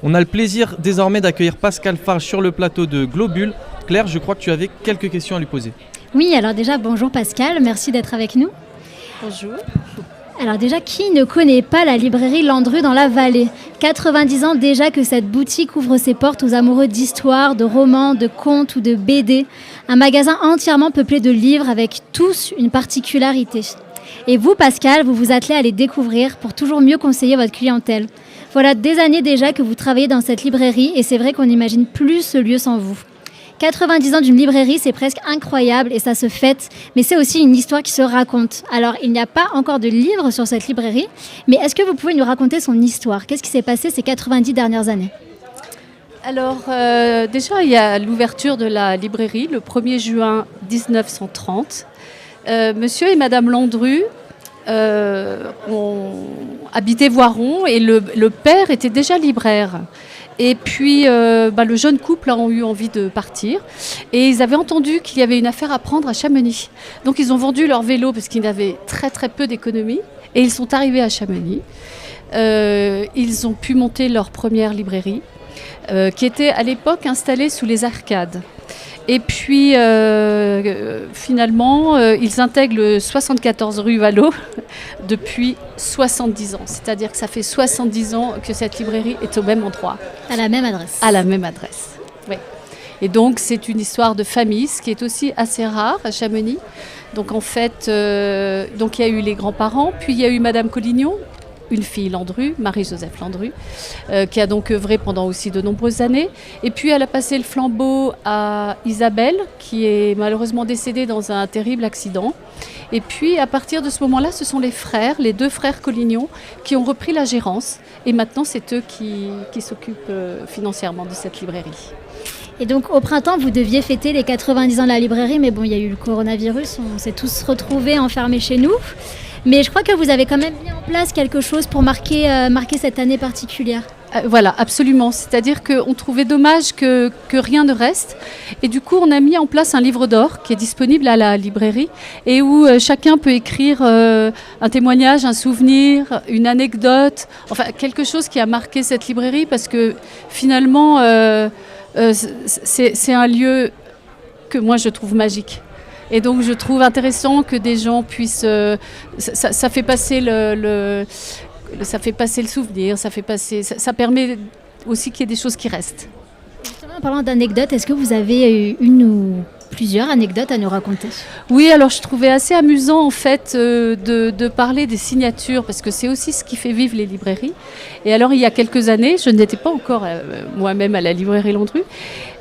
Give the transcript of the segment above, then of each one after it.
On a le plaisir désormais d'accueillir Pascal Farge sur le plateau de Globule. Claire, je crois que tu avais quelques questions à lui poser. Oui, alors déjà, bonjour Pascal, merci d'être avec nous. Bonjour. Alors déjà, qui ne connaît pas la librairie Landru dans la Vallée ? 90 ans déjà que cette boutique ouvre ses portes aux amoureux d'histoire, de romans, de contes ou de BD. Un magasin entièrement peuplé de livres avec tous une particularité. Et vous, Pascal, vous vous attelez à les découvrir pour toujours mieux conseiller votre clientèle. Voilà des années déjà que vous travaillez dans cette librairie et c'est vrai qu'on n'imagine plus ce lieu sans vous. 90 ans d'une librairie, c'est presque incroyable et ça se fête, mais c'est aussi une histoire qui se raconte. Alors, il n'y a pas encore de livre sur cette librairie, mais est-ce que vous pouvez nous raconter son histoire ? Qu'est-ce qui s'est passé ces 90 dernières années ? Alors, déjà, il y a l'ouverture de la librairie le 1er juin 1930. Monsieur et Madame Landru ont habité Voiron et le père était déjà libraire. Et puis, le jeune couple a eu envie de partir. Et ils avaient entendu qu'il y avait une affaire à prendre à Chamonix. Donc, ils ont vendu leur vélo parce qu'ils avaient très, très peu d'économies. Et ils sont arrivés à Chamonix. Ils ont pu monter leur première librairie, qui était à l'époque installée sous les arcades. Et puis, finalement, ils intègrent le 74 rue Vallot depuis 70 ans. C'est-à-dire que ça fait 70 ans que cette librairie est au même endroit. À la même adresse. À la même adresse, oui. Et donc, c'est une histoire de famille, ce qui est aussi assez rare à Chamonix. Donc, en fait, donc, il y a eu les grands-parents, puis il y a eu Madame Collignon, une fille Landru, Marie-Joseph Landru, qui a donc œuvré pendant aussi de nombreuses années. Et puis elle a passé le flambeau à Isabelle, qui est malheureusement décédée dans un terrible accident. Et puis à partir de ce moment-là, ce sont les deux frères Collignon, qui ont repris la gérance. Et maintenant, c'est eux qui s'occupent financièrement de cette librairie. Et donc au printemps, vous deviez fêter les 90 ans de la librairie, mais bon, il y a eu le coronavirus, on s'est tous retrouvés enfermés chez nous. Mais je crois que vous avez quand même mis en place quelque chose pour marquer cette année particulière. Voilà, absolument. C'est-à-dire qu'on trouvait dommage que rien ne reste. Et du coup, on a mis en place un livre d'or qui est disponible à la librairie et où chacun peut écrire un témoignage, un souvenir, une anecdote, enfin quelque chose qui a marqué cette librairie parce que finalement, c'est un lieu que moi je trouve magique. Et donc, je trouve intéressant que des gens puissent... ça fait passer ça fait passer le souvenir, ça permet aussi qu'il y ait des choses qui restent. Justement, en parlant d'anecdotes, est-ce que vous avez une ou plusieurs anecdotes à nous raconter ? Oui, alors je trouvais assez amusant en fait de parler des signatures parce que c'est aussi ce qui fait vivre les librairies. Et alors il y a quelques années, je n'étais pas encore moi-même à la librairie Landru,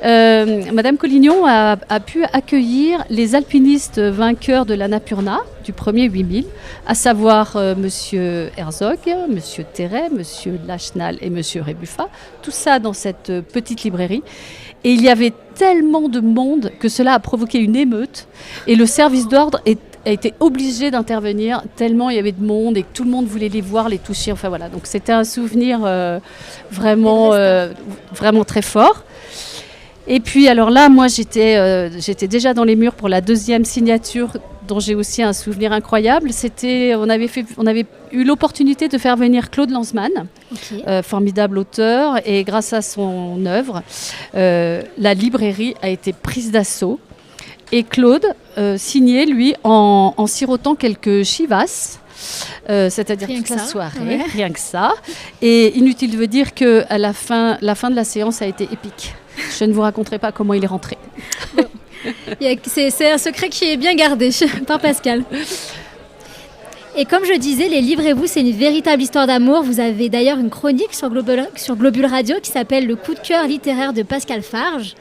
Madame Collignon a pu accueillir les alpinistes vainqueurs de l'Annapurna du premier 8000, à savoir Monsieur Herzog, Monsieur Terret, Monsieur Lachenal et Monsieur Rébuffat, tout ça dans cette petite librairie. Et il y avait tellement de monde que cela a provoqué une émeute et le service d'ordre a été obligé d'intervenir tellement il y avait de monde et que tout le monde voulait les voir, les toucher. Enfin voilà, donc c'était un souvenir vraiment très fort. Et puis alors là, moi j'étais déjà dans les murs pour la deuxième signature dont j'ai aussi un souvenir incroyable. On avait eu l'opportunité de faire venir Claude Lanzmann, formidable auteur, et grâce à son œuvre, la librairie a été prise d'assaut. Et Claude signait, lui, en sirotant quelques chivas, c'est-à-dire toute la soirée, rien que ça. Et inutile de vous dire que à la fin de la séance a été épique. Je ne vous raconterai pas comment il est rentré. Bon. C'est un secret qui est bien gardé par Pascal. Et comme je disais, les Livrez-vous, c'est une véritable histoire d'amour. Vous avez d'ailleurs une chronique sur Globule Radio qui s'appelle « Le coup de cœur littéraire de Pascal Farge »,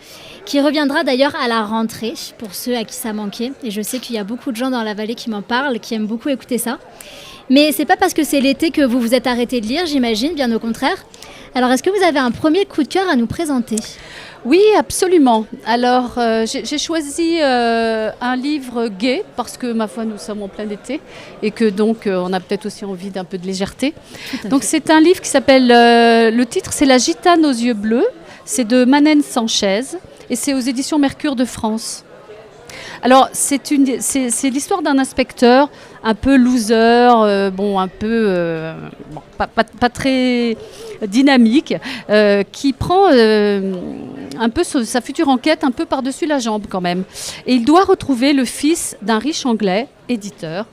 qui reviendra d'ailleurs à la rentrée pour ceux à qui ça manquait. Et je sais qu'il y a beaucoup de gens dans la vallée qui m'en parlent, qui aiment beaucoup écouter ça. Mais c'est pas parce que c'est l'été que vous vous êtes arrêté de lire, j'imagine, bien au contraire. Alors, est-ce que vous avez un premier coup de cœur à nous présenter ? Oui, absolument. Alors, j'ai choisi un livre gai, parce que, ma foi, nous sommes en plein été, et que donc, on a peut-être aussi envie d'un peu de légèreté. Donc, c'est un livre qui s'appelle, le titre, c'est La gitane aux yeux bleus, c'est de Manen Sanchez, et c'est aux éditions Mercure de France. Alors, c'est l'histoire d'un inspecteur un peu loser, pas très dynamique, qui prend un peu sa future enquête un peu par-dessus la jambe quand même. Et il doit retrouver le fils d'un riche Anglais, éditeur,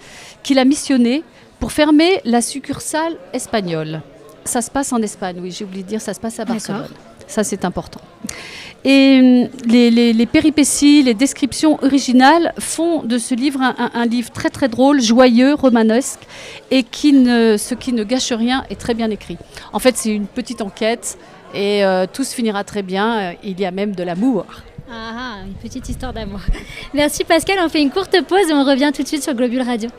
qu'il a missionné pour fermer la succursale espagnole. Ça se passe en Espagne, oui, j'ai oublié de dire, ça se passe à Barcelone. D'accord. Ça, c'est important. Et les péripéties, les descriptions originales font de ce livre un livre très très drôle, joyeux, romanesque, et ce qui ne gâche rien est très bien écrit. En fait, c'est une petite enquête et tout se finira très bien. Il y a même de l'amour. Ah, une petite histoire d'amour. Merci Pascal, on fait une courte pause et on revient tout de suite sur Globule Radio.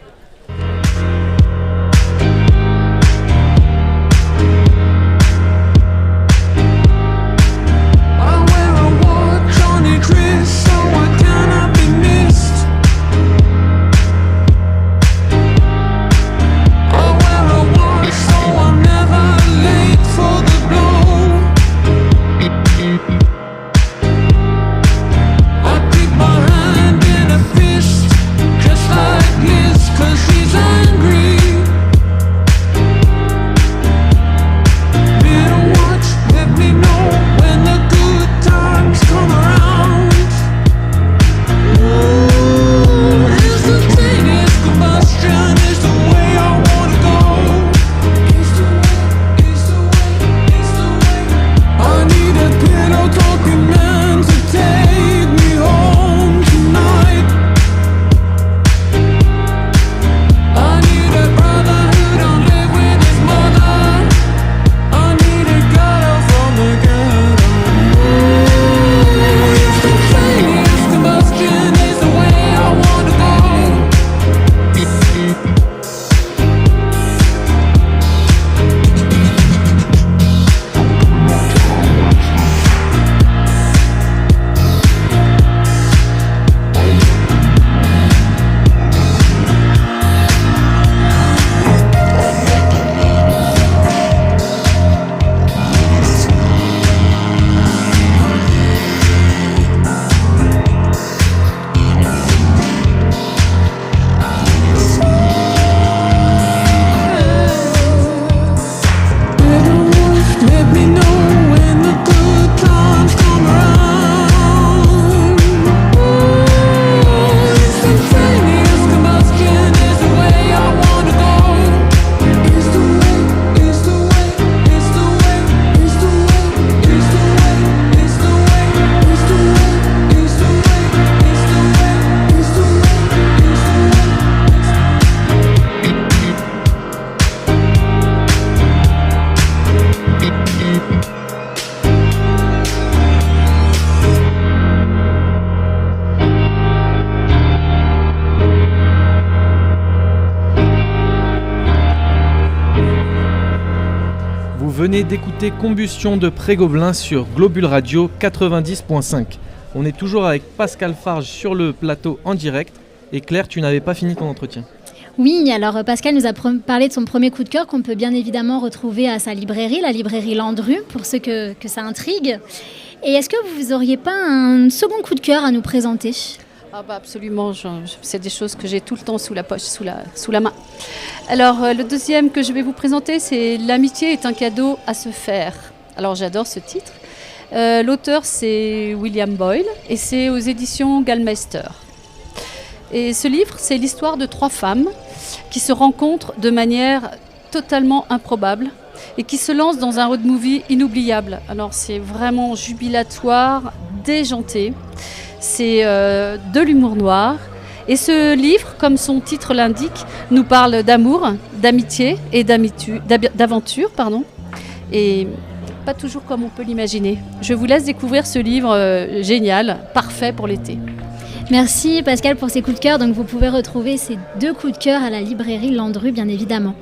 venez d'écouter Combustion de Pré-Gobelin sur Globule Radio 90.5. On est toujours avec Pascal Farge sur le plateau en direct. Et Claire, tu n'avais pas fini ton entretien. Oui, alors Pascal nous a parlé de son premier coup de cœur qu'on peut bien évidemment retrouver à sa librairie, la librairie Landru, pour ceux que ça intrigue. Et est-ce que vous n'auriez pas un second coup de cœur à nous présenter ? Ah bah absolument, c'est des choses que j'ai tout le temps sous la poche, sous la main. Alors le deuxième que je vais vous présenter, c'est « L'amitié est un cadeau à se faire ». Alors j'adore ce titre. L'auteur c'est William Boyle et c'est aux éditions Gallmeister. Et ce livre, c'est l'histoire de 3 femmes qui se rencontrent de manière totalement improbable et qui se lancent dans un road movie inoubliable. Alors c'est vraiment jubilatoire, déjanté. C'est de l'humour noir. Et ce livre, comme son titre l'indique, nous parle d'amour, d'amitié et d'aventure. Et pas toujours comme on peut l'imaginer. Je vous laisse découvrir ce livre génial, parfait pour l'été. Merci Pascal pour ces coups de cœur. Donc vous pouvez retrouver ces 2 coups de cœur à la librairie Landru, bien évidemment.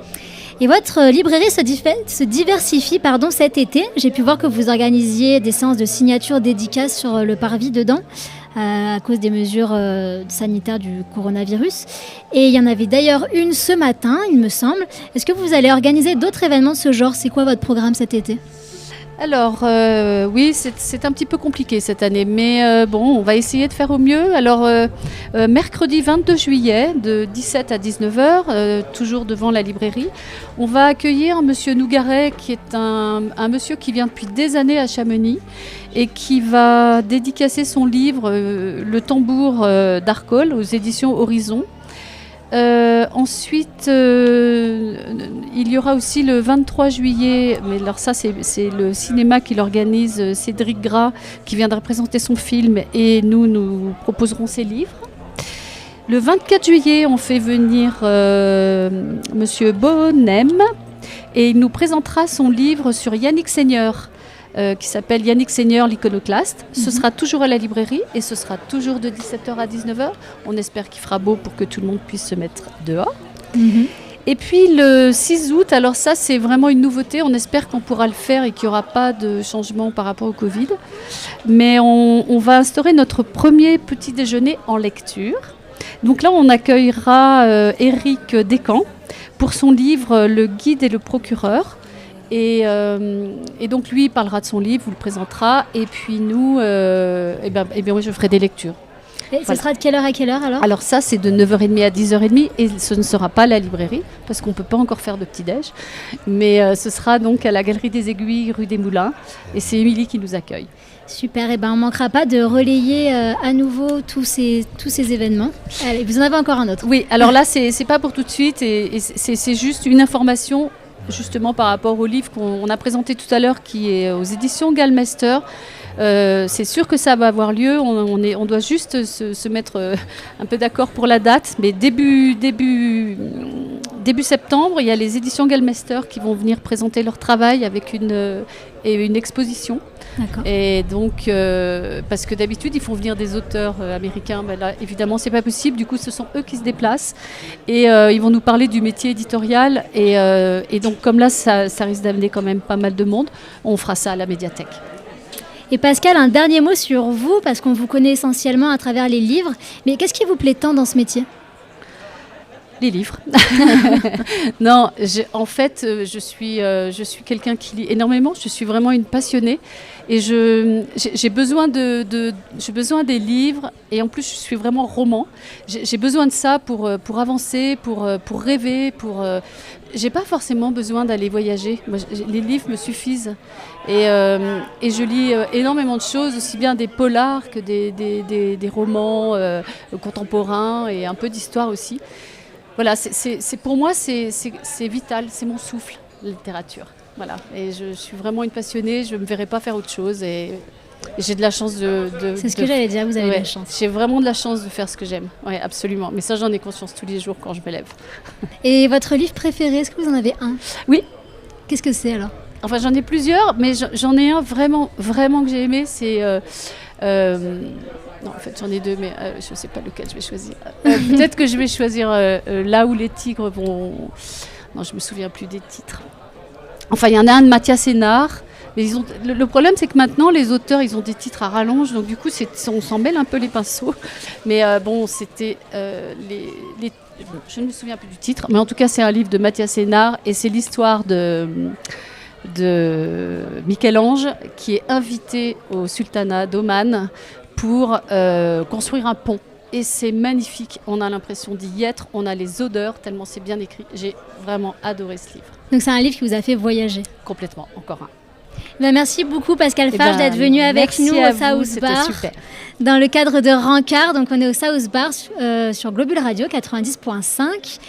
Et votre librairie se diversifie cet été. J'ai pu voir que vous organisiez des séances de signature dédicaces sur le parvis dedans à cause des mesures sanitaires du coronavirus. Et il y en avait d'ailleurs une ce matin, il me semble. Est-ce que vous allez organiser d'autres événements de ce genre ? C'est quoi votre programme cet été ? Alors, oui, c'est un petit peu compliqué cette année, mais bon, on va essayer de faire au mieux. Alors, mercredi 22 juillet, de 17 à 19h, toujours devant la librairie, on va accueillir Monsieur Nougaret, qui est un monsieur qui vient depuis des années à Chamonix et qui va dédicacer son livre Le tambour d'Arcole aux éditions Horizon. Ensuite, il y aura aussi le 23 juillet, mais alors ça c'est le cinéma qui l'organise, Cédric Gras, qui viendra présenter son film et nous proposerons ses livres. Le 24 juillet, on fait venir Monsieur Bonnem et il nous présentera son livre sur Yannick Seigneur. Qui s'appelle Yannick Seigneur, l'iconoclaste. Ce sera toujours à la librairie et ce sera toujours de 17h à 19h. On espère qu'il fera beau pour que tout le monde puisse se mettre dehors. Et puis le 6 août, alors ça c'est vraiment une nouveauté, on espère qu'on pourra le faire et qu'il n'y aura pas de changement par rapport au Covid. Mais on va instaurer notre premier petit déjeuner en lecture. Donc là on accueillera Éric Descamps pour son livre Le guide et le procureur. Et donc lui il parlera de son livre, vous le présentera, et puis nous, moi je ferai des lectures. Et ce sera de quelle heure à quelle heure alors ? Alors ça c'est de 9h30 à 10h30 et ce ne sera pas à la librairie parce qu'on ne peut pas encore faire de petit-déj, mais ce sera donc à la Galerie des Aiguilles, rue des Moulins, et c'est Émilie qui nous accueille. Super, et on ne manquera pas de relayer à nouveau tous ces événements. Allez, vous en avez encore un autre ? Oui, alors là c'est pas pour tout de suite et c'est juste une information justement par rapport au livre qu'on a présenté tout à l'heure qui est aux éditions Gallmeister. C'est sûr que ça va avoir lieu, on doit juste se mettre un peu d'accord pour la date, mais début septembre, il y a les éditions Gallmeister qui vont venir présenter leur travail avec une exposition. D'accord. Et donc, parce que d'habitude, ils font venir des auteurs américains. Ben là, évidemment, c'est pas possible. Du coup, ce sont eux qui se déplacent. Et ils vont nous parler du métier éditorial. Et donc, comme là, ça risque d'amener quand même pas mal de monde, on fera ça à la médiathèque. Et Pascal, un dernier mot sur vous, parce qu'on vous connaît essentiellement à travers les livres. Mais qu'est-ce qui vous plaît tant dans ce métier ? Les livres. Non, en fait, je suis quelqu'un qui lit énormément. Je suis vraiment une passionnée et j'ai besoin j'ai besoin des livres et en plus je suis vraiment roman. J'ai besoin de ça pour avancer, pour rêver, j'ai pas forcément besoin d'aller voyager. Moi, les livres me suffisent et je lis énormément de choses, aussi bien des polars que des romans contemporains et un peu d'histoire aussi. Voilà, pour moi, c'est vital, c'est mon souffle, la littérature. Voilà, et je suis vraiment une passionnée, je ne me verrai pas faire autre chose et j'ai de la chance C'est ce que j'allais dire, vous avez de la chance. J'ai vraiment de la chance de faire ce que j'aime, oui, absolument. Mais ça, j'en ai conscience tous les jours quand je me lève. Et votre livre préféré, est-ce que vous en avez un ? Oui. Qu'est-ce que c'est alors ? Enfin, j'en ai plusieurs, mais j'en ai un vraiment, vraiment que j'ai aimé, c'est... non, en fait, j'en ai deux, mais je ne sais pas lequel je vais choisir. Peut-être que je vais choisir Là où les tigres vont... Non, je ne me souviens plus des titres. Enfin, il y en a un de Mathias Hénard. Mais le problème, c'est que maintenant, les auteurs, ils ont des titres à rallonge. Donc, du coup, on s'en mêle un peu les pinceaux. Mais c'était je ne me souviens plus du titre. Mais en tout cas, c'est un livre de Mathias Hénard. Et c'est l'histoire de Michel-Ange qui est invité au sultanat d'Oman pour construire un pont. Et c'est magnifique, on a l'impression d'y être, on a les odeurs, tellement c'est bien écrit. J'ai vraiment adoré ce livre. Donc c'est un livre qui vous a fait voyager ? Complètement, encore un. Ben merci beaucoup Pascal Farge d'être venu avec nous au South Bar. Super. Dans le cadre de Rancard, donc on est au South Bar sur Globule Radio 90.5.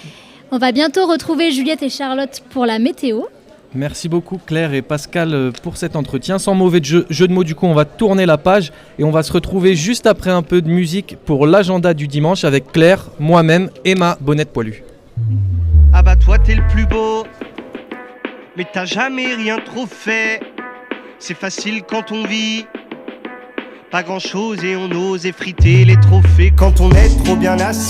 On va bientôt retrouver Juliette et Charlotte pour la météo. Merci beaucoup Claire et Pascal pour cet entretien. Sans mauvais jeu de mots, du coup, on va tourner la page et on va se retrouver juste après un peu de musique pour l'agenda du dimanche avec Claire, moi-même et ma bonnette poilue. Ah bah toi t'es le plus beau, mais t'as jamais rien trop fait. C'est facile quand on vit, pas grand chose et on ose effriter les trophées quand on est trop bien assis.